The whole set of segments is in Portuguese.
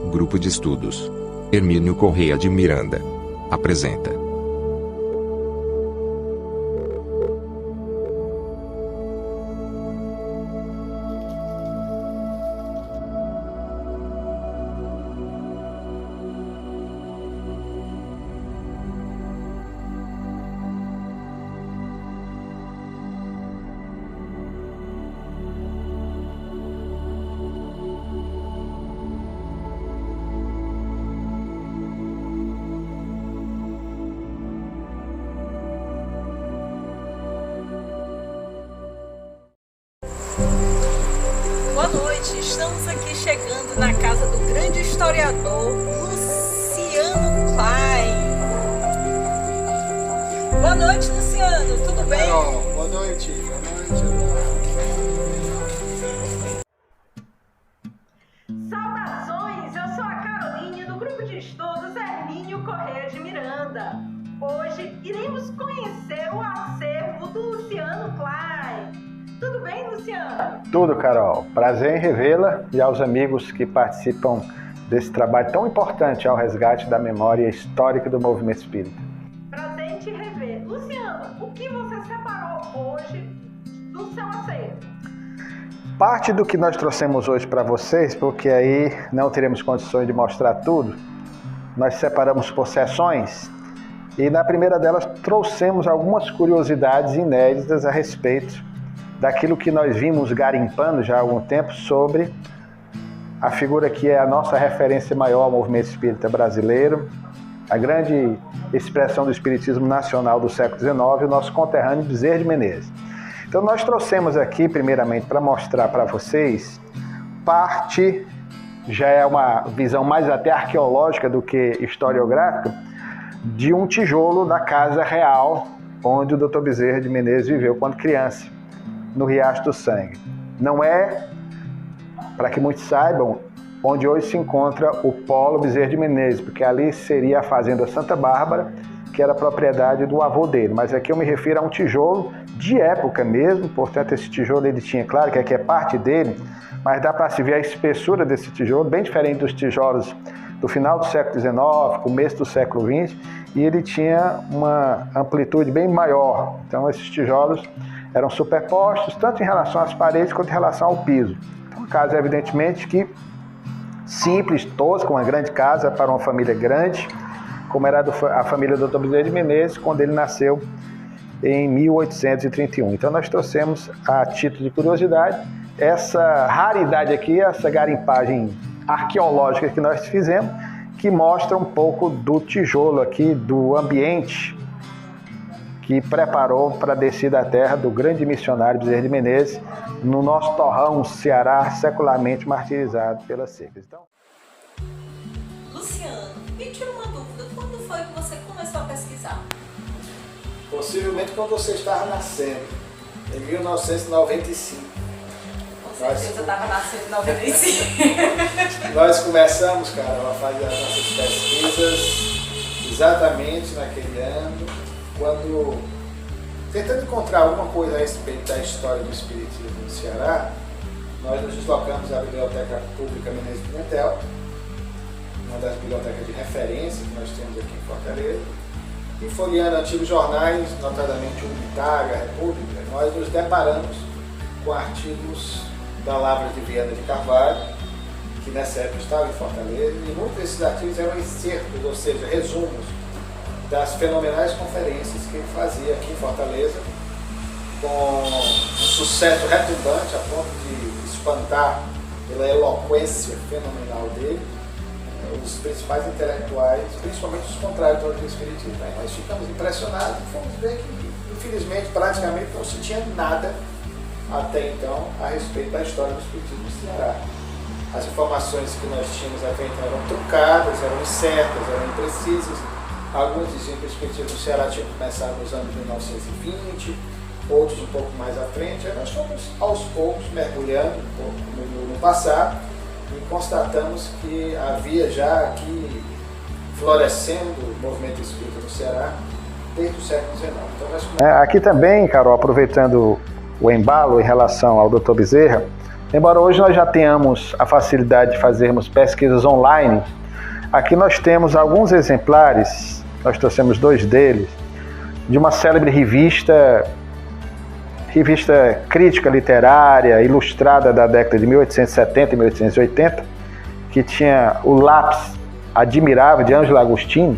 Grupo de Estudos Hermínio Corrêa de Miranda apresenta. Boa noite, estamos aqui chegando na casa do grande historiador Luciano Klein. Boa noite, Luciano, tudo bem? Carol, boa noite. Saudações, eu sou a Caroline do Grupo de Estudos Hermínio Corrêa de Miranda. Hoje iremos conhecer o acervo do Luciano Klein. Tudo bem, Luciano? Tudo, Carol. Prazer em revê-la e aos amigos que participam desse trabalho tão importante ao resgate da memória histórica do movimento espírita. Prazer em te rever. Luciano, o que você separou hoje do seu acervo? Parte do que nós trouxemos hoje para vocês, porque aí não teremos condições de mostrar tudo, nós separamos por sessões e na primeira delas trouxemos algumas curiosidades inéditas a respeito daquilo que nós vimos garimpando já há algum tempo sobre a figura que é a nossa referência maior ao movimento espírita brasileiro, a grande expressão do espiritismo nacional do século XIX, o nosso conterrâneo Bezerra de Menezes. Então nós trouxemos aqui, primeiramente, para mostrar para vocês parte, já é uma visão mais até arqueológica do que historiográfica, de um tijolo da Casa Real, onde o Dr. Bezerra de Menezes viveu quando criança, no Riacho do Sangue. Não é, para que muitos saibam, onde hoje se encontra o Polo Bezerra de Menezes, porque ali seria a Fazenda Santa Bárbara, que era propriedade do avô dele. Mas aqui eu me refiro a um tijolo de época mesmo, portanto esse tijolo ele tinha, claro que aqui é parte dele, mas dá para se ver a espessura desse tijolo, bem diferente dos tijolos do final do século XIX, começo do século XX, e ele tinha uma amplitude bem maior. Então esses tijolos eram superpostos, tanto em relação às paredes quanto em relação ao piso. Então, uma casa, evidentemente, que simples, tosca, uma grande casa para uma família grande, como era a família do Dr. Bezerra de Menezes, quando ele nasceu em 1831. Então, nós trouxemos, a título de curiosidade, essa raridade aqui, essa garimpagem arqueológica que nós fizemos, que mostra um pouco do tijolo aqui, do ambiente que preparou para a descida à terra do grande missionário Bezerra de Menezes, no nosso torrão Ceará, secularmente martirizado pelas secas. Então... Luciano, me tira uma dúvida, quando foi que você começou a pesquisar? Possivelmente quando você estava nascendo, em 1995. Com certeza eu estava nascendo em 95. Nós começamos, cara, a fazer as nossas pesquisas exatamente naquele ano, quando, tentando encontrar alguma coisa a respeito da história do espiritismo no Ceará, nós nos deslocamos à Biblioteca Pública Menezes Pimentel, uma das bibliotecas de referência que nós temos aqui em Fortaleza, e folheando antigos jornais, notadamente o Unitário, a República, nós nos deparamos com artigos da Lavra de Viana de Carvalho, que nessa época estava em Fortaleza, e muitos desses artigos eram excertos, ou seja, resumos das fenomenais conferências que ele fazia aqui em Fortaleza, com um sucesso retumbante a ponto de espantar pela eloquência fenomenal dele os principais intelectuais, principalmente os contrários do espiritismo. Nós ficamos impressionados e fomos ver que, infelizmente, praticamente não se tinha nada até então a respeito da história do espiritismo no Ceará. As informações que nós tínhamos até então eram trucadas, eram incertas, eram imprecisas. Alguns diziam que o espiritismo no Ceará tinha começado nos anos 1920, outros um pouco mais à frente. Aí nós fomos aos poucos mergulhando um pouco no passado e constatamos que havia já aqui florescendo o movimento espírita no Ceará desde o século XIX. Então, aqui também, Carol, aproveitando o embalo em relação ao Dr. Bezerra, Embora hoje nós já tenhamos a facilidade de fazermos pesquisas online, aqui nós temos alguns exemplares, nós trouxemos 2 deles, de uma célebre revista crítica literária, ilustrada da década de 1870 e 1880, que tinha o Lápis Admirável, de Ângelo Agostinho,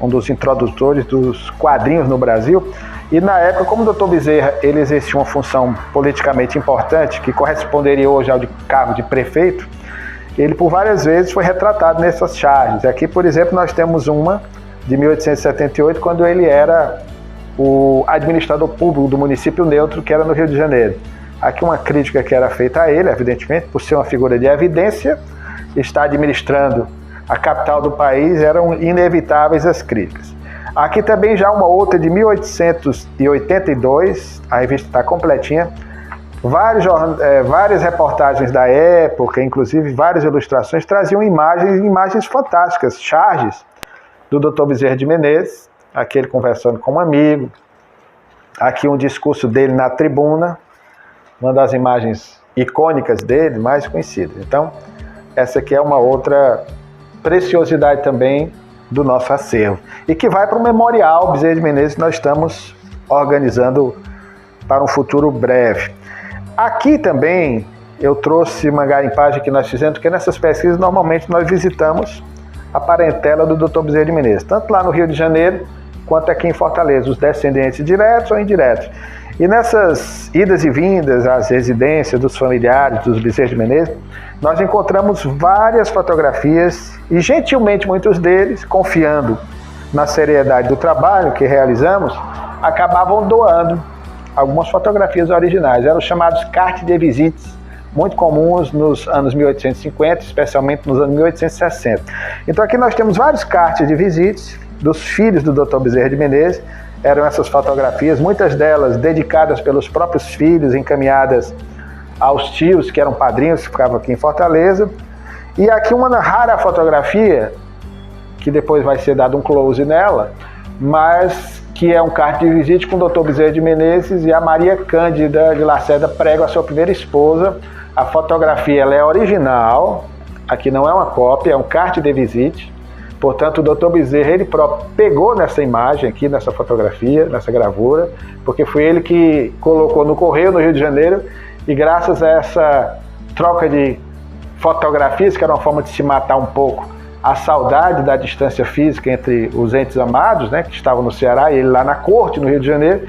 um dos introdutores dos quadrinhos no Brasil. E na época, como o Dr. Bezerra ele exercia uma função politicamente importante, que corresponderia hoje ao cargo de prefeito, ele por várias vezes foi retratado nessas charges. Aqui, por exemplo, nós temos uma de 1878, quando ele era o administrador público do município neutro, que era no Rio de Janeiro. Aqui uma crítica que era feita a ele, evidentemente, por ser uma figura de evidência, estar administrando a capital do país, eram inevitáveis as críticas. Aqui também já uma outra de 1882, a revista está completinha, várias reportagens da época, inclusive várias ilustrações, traziam imagens fantásticas, charges do Dr. Bezerra de Menezes, aqui ele conversando com um amigo, aqui um discurso dele na tribuna, uma das imagens icônicas dele, mais conhecidas. Então, essa aqui é uma outra preciosidade também do nosso acervo, e que vai para o Memorial Bezerra de Menezes, que nós estamos organizando para um futuro breve. Aqui também eu trouxe uma garimpagem que nós fizemos, porque nessas pesquisas normalmente nós visitamos a parentela do Dr. Bezerra de Menezes, tanto lá no Rio de Janeiro, quanto aqui em Fortaleza, os descendentes diretos ou indiretos. E nessas idas e vindas às residências dos familiares dos Bezerra de Menezes, nós encontramos várias fotografias e, gentilmente, muitos deles, confiando na seriedade do trabalho que realizamos, acabavam doando algumas fotografias originais. Eram os chamados cartes de visites, muito comuns nos anos 1850, especialmente nos anos 1860. Então aqui nós temos vários cartes de visites dos filhos do Dr. Bezerra de Menezes. Eram essas fotografias, muitas delas dedicadas pelos próprios filhos, encaminhadas aos tios que eram padrinhos, que ficavam aqui em Fortaleza. E aqui uma rara fotografia, que depois vai ser dado um close nela, mas que é um carte de visite com o Dr. Bezerra de Menezes e a Maria Cândida de Lacerda Prego, a sua primeira esposa. A fotografia ela é original, aqui não é uma cópia, é um carte de visite. Portanto, o Dr. Bezerra, ele próprio pegou nessa imagem aqui, nessa fotografia, nessa gravura, porque foi ele que colocou no correio no Rio de Janeiro, e graças a essa troca de fotografias, que era uma forma de se matar um pouco a saudade da distância física entre os entes amados, né, que estavam no Ceará, e ele lá na corte, no Rio de Janeiro.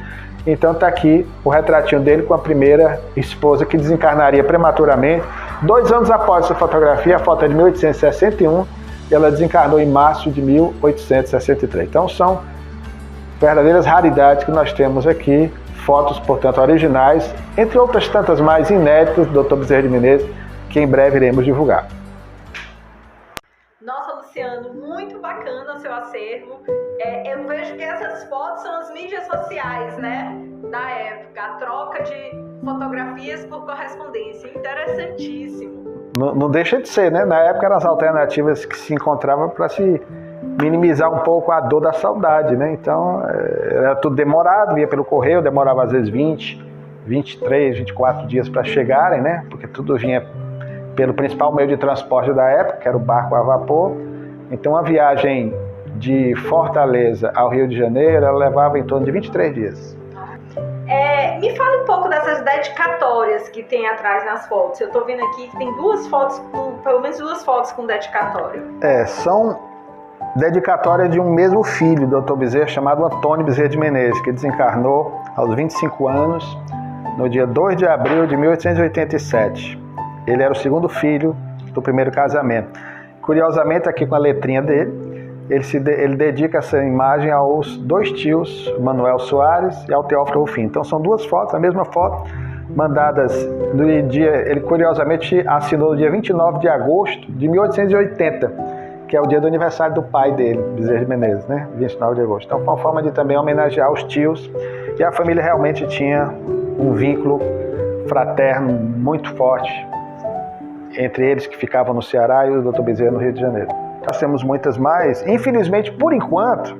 Então está aqui o retratinho dele com a primeira esposa, que desencarnaria prematuramente. 2 anos após essa fotografia, a foto é de 1861, e ela desencarnou em março de 1863. Então são verdadeiras raridades que nós temos aqui, fotos, portanto, originais, entre outras tantas mais inéditas do Dr. Bezerra de Menezes, que em breve iremos divulgar. Nossa, Luciano, muito bacana o seu acervo. Eu vejo que essas fotos são as mídias sociais, né, da época, a troca de fotografias por correspondência. Interessantíssimo. Não deixa de ser, né? Na época eram as alternativas que se encontravam para se minimizar um pouco a dor da saudade, né? Então, era tudo demorado, ia pelo correio, demorava às vezes 20, 23, 24 dias para chegarem, né? Porque tudo vinha pelo principal meio de transporte da época, que era o barco a vapor. Então, a viagem de Fortaleza ao Rio de Janeiro, ela levava em torno de 23 dias. Me fala um pouco dessas dedicatórias que tem atrás nas fotos. Eu estou vendo aqui que tem pelo menos duas fotos com dedicatória. São dedicatórias de um mesmo filho do Dr. Bezerra, chamado Antônio Bezerra de Menezes, que desencarnou aos 25 anos, no dia 2 de abril de 1887. Ele era o segundo filho do primeiro casamento. Curiosamente, aqui com a letrinha dele, ele dedica essa imagem aos 2 tios, Manuel Soares e ao Teófilo Rufino. Então são 2 fotos, a mesma foto, mandadas no dia, ele curiosamente assinou no dia 29 de agosto de 1880, que é o dia do aniversário do pai dele, Bezerra de Menezes, né? 29 de agosto. Então foi uma forma de também homenagear os tios, e a família realmente tinha um vínculo fraterno muito forte entre eles que ficavam no Ceará e o Dr. Bezerra no Rio de Janeiro. Nós temos muitas mais. Infelizmente, por enquanto,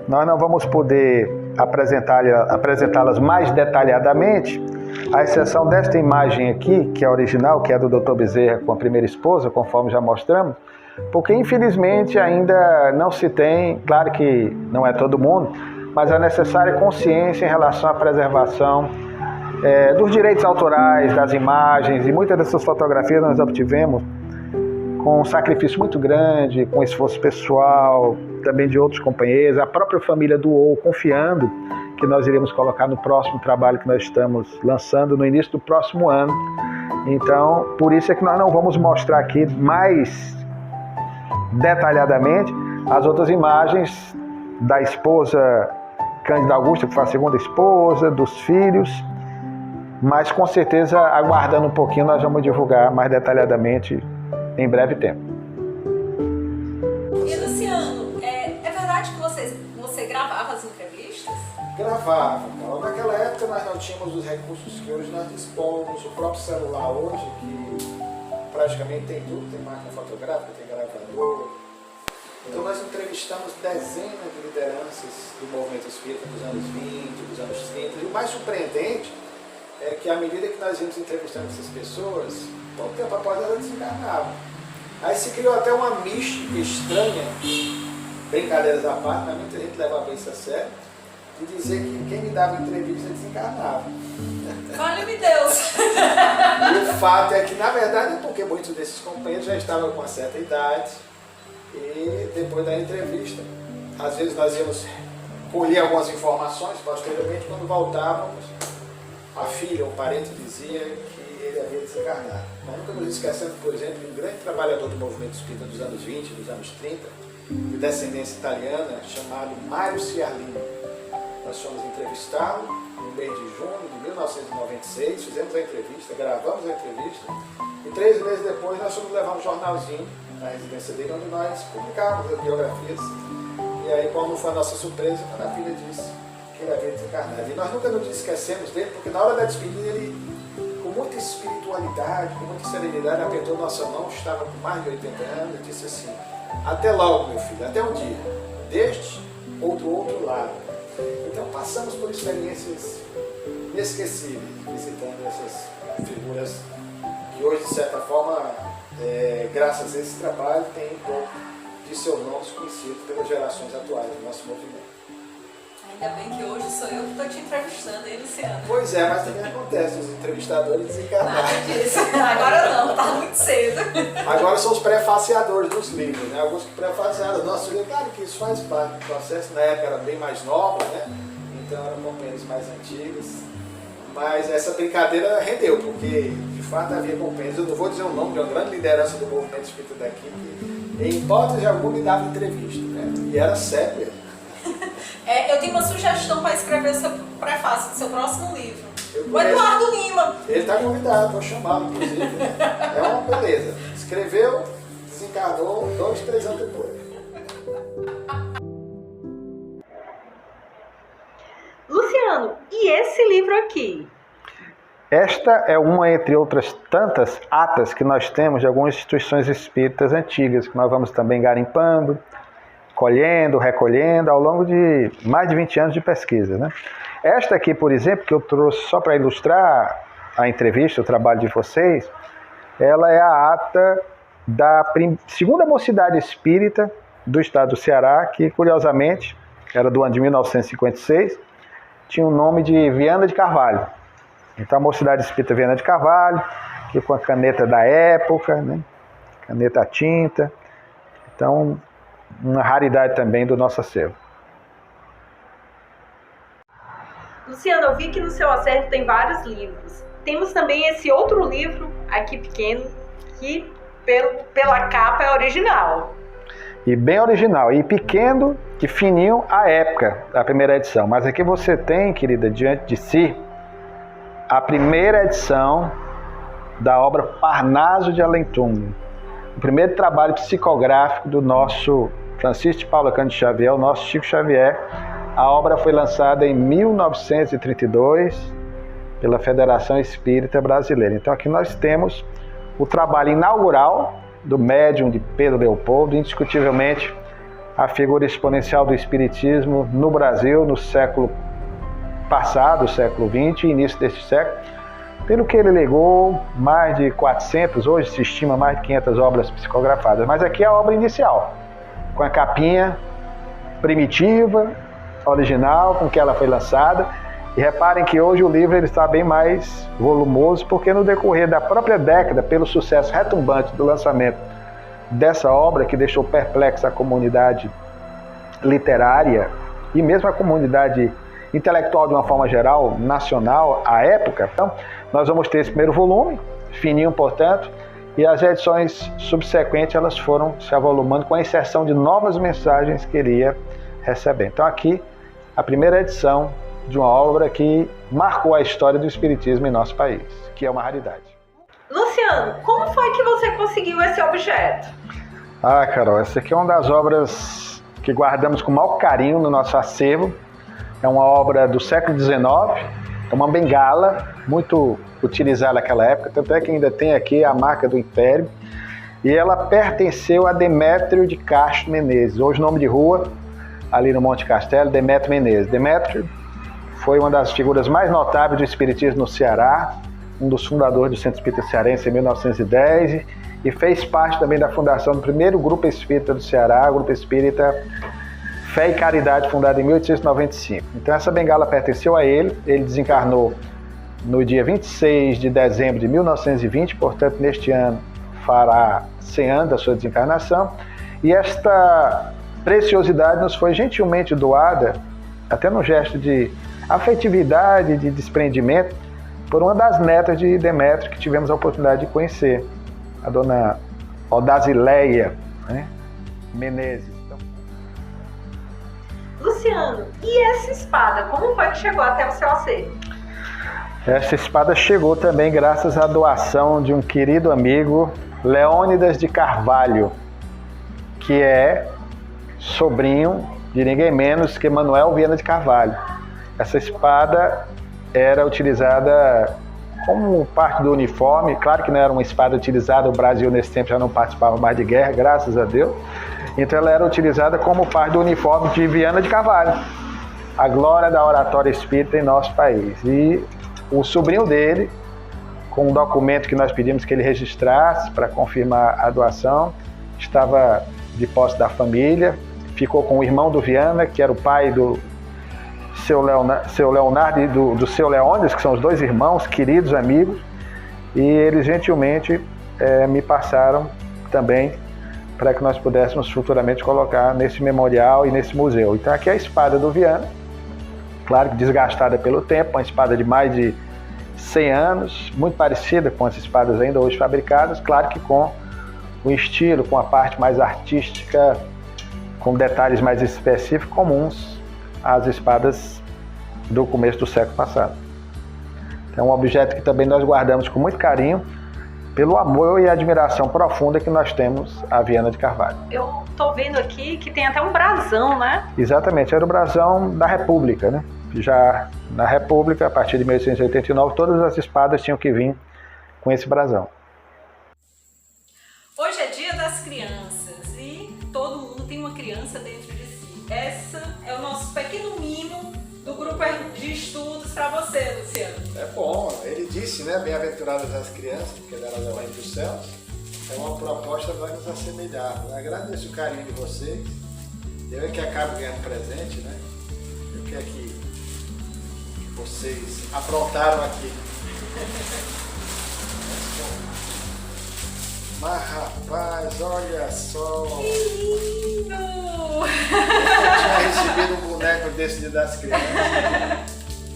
nós não vamos poder apresentá-las mais detalhadamente, à exceção desta imagem aqui, que é original, que é do Dr. Bezerra com a primeira esposa, conforme já mostramos, porque infelizmente ainda não se tem, claro que não é todo mundo, mas a necessária consciência em relação à preservação dos direitos autorais, das imagens, e muitas dessas fotografias nós obtivemos com um sacrifício muito grande, com esforço pessoal, também de outros companheiros. A própria família doou, confiando que nós iríamos colocar no próximo trabalho que nós estamos lançando no início do próximo ano. Então, por isso é que nós não vamos mostrar aqui mais detalhadamente as outras imagens da esposa Cândida Augusta, que foi a segunda esposa, dos filhos, mas com certeza, aguardando um pouquinho, nós vamos divulgar mais detalhadamente em breve tempo. E Luciano, é verdade que você gravava as entrevistas? Gravava. Naquela época nós não tínhamos os recursos que hoje nós dispomos, o próprio celular hoje, que praticamente tem tudo, tem máquina fotográfica, tem gravador. Então nós entrevistamos dezenas de lideranças do movimento espírita dos anos 20, dos anos 30. E o mais surpreendente é que à medida que nós íamos entrevistando essas pessoas, pouco tempo após elas desencarnavam. Aí se criou até uma mística estranha, brincadeiras à parte, mas muita gente levava isso a sério, de dizer que quem me dava entrevista desencarnava. Vale-me Deus! E o fato é que, na verdade, é porque muitos desses companheiros já estavam com uma certa idade e depois da entrevista, às vezes nós íamos colher algumas informações, posteriormente, quando voltávamos, a filha ou o parente dizia que ele havia desencarnado. Nós nunca nos esquecemos, por exemplo, de um grande trabalhador do movimento espírita dos anos 20, dos anos 30, de descendência italiana, chamado Mário Ciarlini. Nós fomos entrevistá-lo no mês de junho de 1996, fizemos a entrevista, gravamos a entrevista, e 3 meses depois nós fomos levar um jornalzinho na residência dele, onde nós publicávamos as biografias. E aí, qual não foi a nossa surpresa, quando a filha disse que ele havia desencarnado. E nós nunca nos esquecemos dele, porque na hora da despedida ele, com muita espiritualidade, com muita serenidade, apertou nossa mão, estava com mais de 80 anos, e disse assim: até logo, meu filho, até um dia, deste ou do outro lado. Então passamos por experiências inesquecíveis, visitando essas figuras que hoje, de certa forma, graças a esse trabalho, tem um pouco de seu nome conhecido pelas gerações atuais do nosso movimento. Ainda bem que hoje sou eu que estou te entrevistando, hein, Luciano? Pois é, mas também acontece, os entrevistadores desencarnaram. Nada disso. Agora não, tá muito cedo. Agora são os prefaciadores dos livros, né? Alguns que prefaciaram. Nosso livro, claro que isso faz parte do processo, na época era bem mais nova, né? Então eram companheiros mais antigos. Mas essa brincadeira rendeu, porque de fato havia companheiros, eu não vou dizer o nome de uma grande liderança do movimento espírita daqui, que em hipótese alguma me dava entrevista, né? E era sério mesmo. Eu tenho uma sugestão para escrever o seu prefácio do seu próximo livro. O Eduardo Lima. Ele está convidado, vou chamá-lo, inclusive. É uma beleza. Escreveu, desencarnou 2, 3 anos depois. Luciano, e esse livro aqui? Esta é uma entre outras tantas atas que nós temos de algumas instituições espíritas antigas, que nós vamos também garimpando, colhendo, recolhendo, ao longo de mais de 20 anos de pesquisa, né? Esta aqui, por exemplo, que eu trouxe só para ilustrar a entrevista, o trabalho de vocês, ela é a ata da segunda mocidade espírita do estado do Ceará, que, curiosamente, era do ano de 1956, tinha o nome de Viana de Carvalho. Então, a mocidade espírita Viana de Carvalho, que com a caneta da época, né? Caneta a tinta. Então, uma raridade também do nosso acervo. Luciano, eu vi que no seu acervo tem vários livros. Temos também esse outro livro, aqui pequeno, que pela capa é original. E bem original, e pequeno e fininho à época da primeira edição. Mas aqui você tem, querida, diante de si, a primeira edição da obra Parnaso de Além-Túmulo. O primeiro trabalho psicográfico do nosso Francisco de Paula Cândido Xavier, o nosso Chico Xavier. A obra foi lançada em 1932 pela Federação Espírita Brasileira. Então aqui nós temos o trabalho inaugural do médium de Pedro Leopoldo, indiscutivelmente a figura exponencial do Espiritismo no Brasil no século passado, século XX e início deste século, Pelo que ele legou, mais de 400, hoje se estima mais de 500 obras psicografadas. Mas aqui é a obra inicial, com a capinha primitiva, original, com que ela foi lançada. E reparem que hoje o livro ele está bem mais volumoso, porque no decorrer da própria década, pelo sucesso retumbante do lançamento dessa obra, que deixou perplexa a comunidade literária e mesmo a comunidade intelectual de uma forma geral, nacional, à época, então, nós vamos ter esse primeiro volume, fininho, portanto, e as edições subsequentes elas foram se avolumando com a inserção de novas mensagens que ele ia receber. Então aqui, a primeira edição de uma obra que marcou a história do espiritismo em nosso país, que é uma raridade. Luciano, como foi que você conseguiu esse objeto? Ah, Carol, essa aqui é uma das obras que guardamos com o maior carinho no nosso acervo. É uma obra do século XIX, é uma bengala, muito utilizada naquela época, tanto é que ainda tem aqui a marca do Império, e ela pertenceu a Demétrio de Castro Menezes, hoje nome de rua, ali no Monte Castelo, Demétrio Menezes. Demétrio foi uma das figuras mais notáveis do espiritismo no Ceará, um dos fundadores do Centro Espírita Cearense em 1910, e fez parte também da fundação do primeiro grupo espírita do Ceará, o Grupo Espírita Fé e Caridade, fundado em 1895. Então essa bengala pertenceu a ele, ele desencarnou no dia 26 de dezembro de 1920, portanto neste ano fará 100 anos da sua desencarnação, e esta preciosidade nos foi gentilmente doada, até no gesto de afetividade, de desprendimento, por uma das netas de Demétrio que tivemos a oportunidade de conhecer, a dona Odasileia, né, Menezes. Luciano, e essa espada, como foi que chegou até o seu acervo? Essa espada chegou também graças à doação de um querido amigo, Leônidas de Carvalho, que é sobrinho de ninguém menos que Manuel Viana de Carvalho. Essa espada era utilizada como parte do uniforme, claro que não era uma espada utilizada, o Brasil nesse tempo já não participava mais de guerra, graças a Deus, então ela era utilizada como parte do uniforme de Viana de Carvalho, a glória da oratória espírita em nosso país. E o sobrinho dele, com um documento que nós pedimos que ele registrasse para confirmar a doação, estava de posse da família, ficou com o irmão do Viana, que era o pai do seu Leonardo e do seu Leônidas, que são os dois irmãos, queridos amigos, e eles gentilmente me passaram também para que nós pudéssemos futuramente colocar nesse memorial e nesse museu. Então aqui é a espada do Viana, claro que desgastada pelo tempo, uma espada de mais de 100 anos, muito parecida com as espadas ainda hoje fabricadas, claro que com o estilo, com a parte mais artística, com detalhes mais específicos comuns às espadas do começo do século passado. É um objeto que também nós guardamos com muito carinho, pelo amor e admiração profunda que nós temos a Viana de Carvalho. Eu tô vendo aqui que tem até um brasão, né? Exatamente, era o brasão da República, né? Já na República, a partir de 1889, todas as espadas tinham que vir com esse brasão. Hoje é Dia das Crianças e todo mundo tem uma criança dentro de si. Essa é o nosso pequeno mimo do grupo de estudos para você, Luciano. É bom, ele disse, né, bem-aventuradas as crianças, porque delas é o reino dos céus. É uma proposta para nos assemelharmos. Eu agradeço o carinho de vocês. Eu é que acabo ganhando presente, né? Eu que é que vocês aprontaram aqui. Mas rapaz, olha só! Que lindo! Eu tinha recebido um boneco desse Dia das Crianças.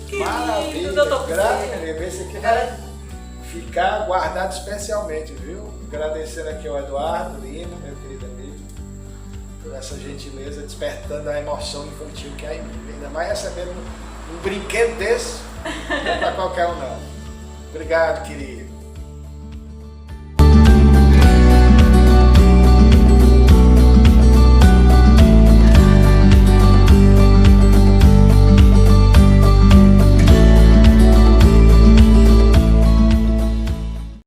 Que Maravilha! lindo, doutor Graças a Deus, esse aqui vai ficar guardado especialmente, viu? Agradecendo aqui ao Eduardo Lima, meu querido amigo, por essa gentileza, despertando a emoção infantil que há em mim. Ainda mais recebendo um brinquedo desse, não é para qualquer um não. Obrigado, querido.